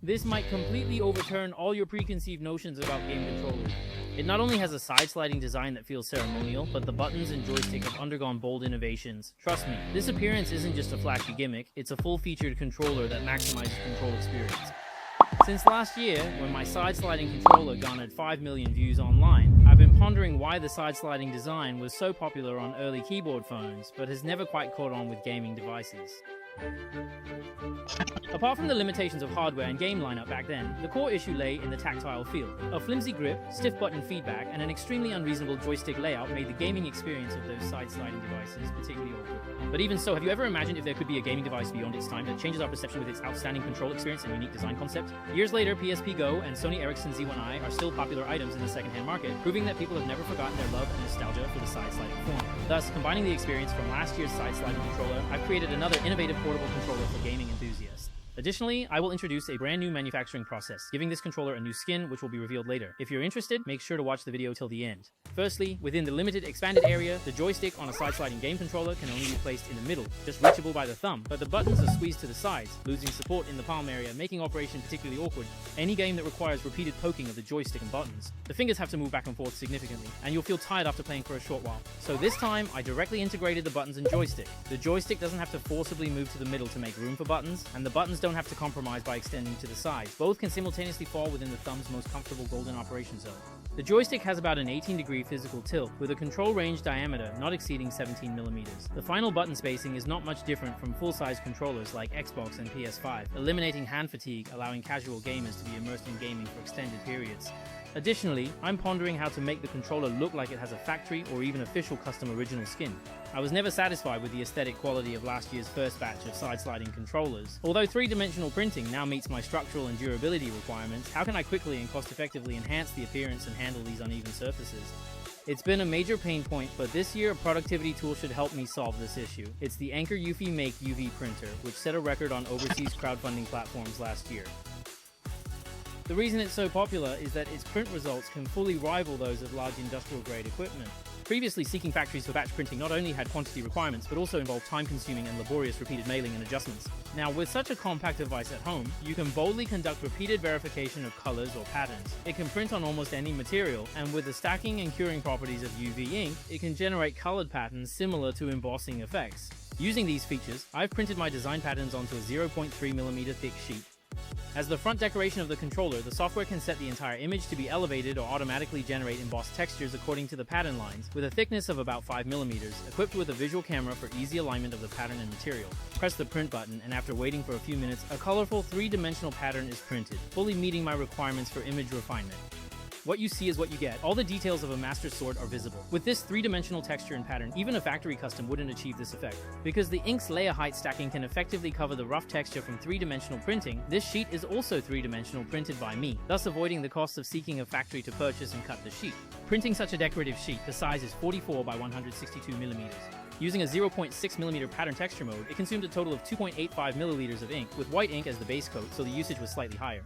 This might completely overturn all your preconceived notions about game controllers. It not only has a side-sliding design that feels ceremonial, but the buttons and joystick have undergone bold innovations. Trust me, this appearance isn't just a flashy gimmick, it's a full-featured controller that maximizes control experience. Since last year, when my side-sliding controller garnered 5 million views online, I've been pondering why the side-sliding design was so popular on early keyboard phones, but has never quite caught on with gaming devices. Apart from the limitations of hardware and game lineup back then, the core issue lay in the tactile feel. A flimsy grip, stiff button feedback, and an extremely unreasonable joystick layout made the gaming experience of those side-sliding devices particularly awkward. But even so, have you ever imagined if there could be a gaming device beyond its time that changes our perception with its outstanding control experience and unique design concept? Years later, PSP Go and Sony Ericsson Z1i are still popular items in the second-hand market, proving that people have never forgotten their love and nostalgia for the side-sliding form. Thus, combining the experience from last year's side-sliding controller, I've created another innovative portable controller for gaming enthusiasts. Additionally, I will introduce a brand new manufacturing process, giving this controller a new skin, which will be revealed later. If you're interested, make sure to watch the video till the end. Firstly, within the limited expanded area, the joystick on a side-sliding game controller can only be placed in the middle, just reachable by the thumb, but the buttons are squeezed to the sides, losing support in the palm area, making operation particularly awkward. Any game that requires repeated poking of the joystick and buttons, the fingers have to move back and forth significantly, and you'll feel tired after playing for a short while. So this time, I directly integrated the buttons and joystick. The joystick doesn't have to forcibly move to the middle to make room for buttons, and the buttons don't have to compromise by extending to the sides. Both can simultaneously fall within the thumb's most comfortable golden operation zone. The joystick has about an 18-degree physical tilt, with a control range diameter not exceeding 17 millimeters. The final button spacing is not much different from full-size controllers like Xbox and PS5, eliminating hand fatigue, allowing casual gamers to be immersed in gaming for extended periods. Additionally, I'm pondering how to make the controller look like it has a factory or even official custom original skin. I was never satisfied with the aesthetic quality of last year's first batch of side-sliding controllers. Although three-dimensional printing now meets my structural and durability requirements, how can I quickly and cost-effectively enhance the appearance and handle these uneven surfaces? It's been a major pain point, but this year a productivity tool should help me solve this issue. It's the Anker Umake UV printer, which set a record on overseas crowdfunding platforms last year. The reason it's so popular is that its print results can fully rival those of large industrial-grade equipment. Previously, seeking factories for batch printing not only had quantity requirements, but also involved time-consuming and laborious repeated mailing and adjustments. Now, with such a compact device at home, you can boldly conduct repeated verification of colors or patterns. It can print on almost any material, and with the stacking and curing properties of UV ink, it can generate colored patterns similar to embossing effects. Using these features, I've printed my design patterns onto a 0.3mm thick sheet. As the front decoration of the controller, the software can set the entire image to be elevated or automatically generate embossed textures according to the pattern lines, with a thickness of about 5mm, equipped with a visual camera for easy alignment of the pattern and material. Press the print button, and after waiting for a few minutes, a colorful three-dimensional pattern is printed, fully meeting my requirements for image refinement. What you see is what you get. All the details of a master sword are visible. With this three-dimensional texture and pattern, even a factory custom wouldn't achieve this effect. Because the ink's layer height stacking can effectively cover the rough texture from three-dimensional printing, this sheet is also three-dimensional printed by me, thus avoiding the cost of seeking a factory to purchase and cut the sheet. Printing such a decorative sheet, the size is 44 by 162 millimeters. Using a 0.6mm pattern texture mode, it consumed a total of 2.85 milliliters of ink, with white ink as the base coat, so the usage was slightly higher.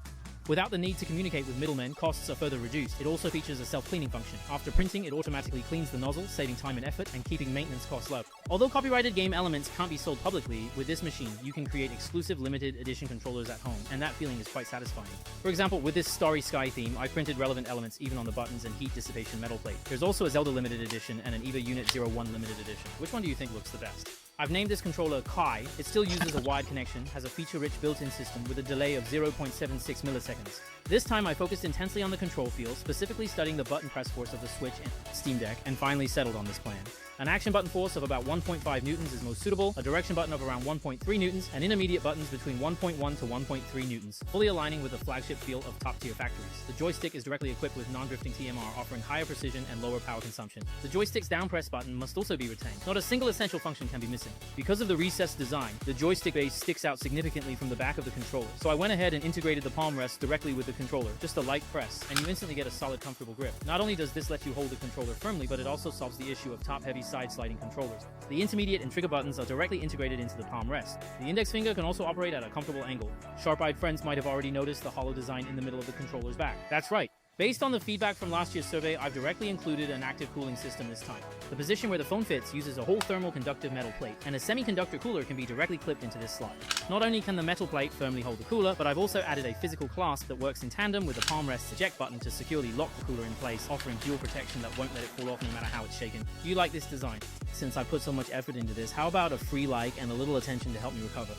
Without the need to communicate with middlemen, costs are further reduced. It also features a self-cleaning function. After printing, it automatically cleans the nozzle, saving time and effort and keeping maintenance costs low. Although copyrighted game elements can't be sold publicly, with this machine, you can create exclusive limited edition controllers at home, and that feeling is quite satisfying. For example, with this Starry Sky theme, I printed relevant elements even on the buttons and heat dissipation metal plate. There's also a Zelda limited edition and an EVA Unit 01 limited edition. Which one do you think looks the best? I've named this controller Kai. It still uses a wired connection, has a feature-rich built-in system with a delay of 0.76 milliseconds. This time I focused intensely on the control feel, specifically studying the button press force of the Switch and Steam Deck, and finally settled on this plan. An action button force of about 1.5 newtons is most suitable, a direction button of around 1.3 newtons, and intermediate buttons between 1.1 to 1.3 newtons, fully aligning with the flagship feel of top-tier factories. The joystick is directly equipped with non-drifting TMR, offering higher precision and lower power consumption. The joystick's down press button must also be retained. Not a single essential function can be missing. Because of the recessed design, the joystick base sticks out significantly from the back of the controller, so I went ahead and integrated the palm rest directly with the controller. Just a light press, and you instantly get a solid, comfortable grip. Not only does this let you hold the controller firmly, but it also solves the issue of top-heavy side-sliding controllers. The intermediate and trigger buttons are directly integrated into the palm rest. The index finger can also operate at a comfortable angle. Sharp-eyed friends might have already noticed the hollow design in the middle of the controller's back. That's right. Based on the feedback from last year's survey, I've directly included an active cooling system this time. The position where the phone fits uses a whole thermal conductive metal plate, and a semiconductor cooler can be directly clipped into this slot. Not only can the metal plate firmly hold the cooler, but I've also added a physical clasp that works in tandem with the palm rest eject button to securely lock the cooler in place, offering dual protection that won't let it fall off no matter how it's shaken. Do you like this design? Since I put so much effort into this, how about a free like and a little attention to help me recover?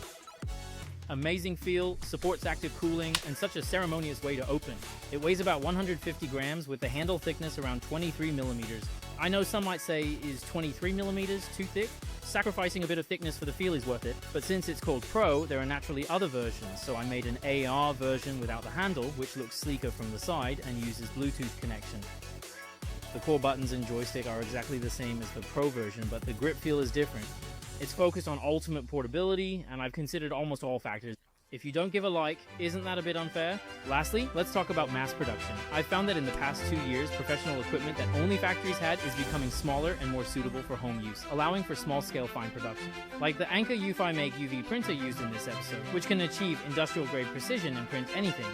Amazing feel, supports active cooling, and such a ceremonious way to open. It weighs about 150 grams with the handle thickness around 23 millimeters. I know some might say, is 23 millimeters too thick? Sacrificing a bit of thickness for the feel is worth it, but since it's called Pro, there are naturally other versions, so I made an AR version without the handle, which looks sleeker from the side and uses Bluetooth connection. The core buttons and joystick are exactly the same as the Pro version, but the grip feel is different. It's focused on ultimate portability, and I've considered almost all factors. If you don't give a like, isn't that a bit unfair? Lastly, let's talk about mass production. I've found that in the past 2 years, professional equipment that only factories had is becoming smaller and more suitable for home use, allowing for small-scale fine production. Like the Anker Umake UV printer used in this episode, which can achieve industrial-grade precision and print anything.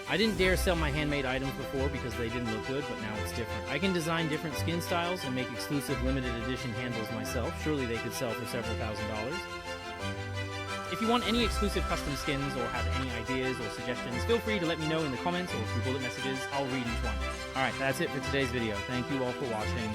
I didn't dare sell my handmade items before because they didn't look good, but now it's different. I can design different skin styles and make exclusive limited edition handles myself. Surely they could sell for several $1,000s. If you want any exclusive custom skins or have any ideas or suggestions, feel free to let me know in the comments or through bullet messages. I'll read each one. Alright, that's it for today's video. Thank you all for watching.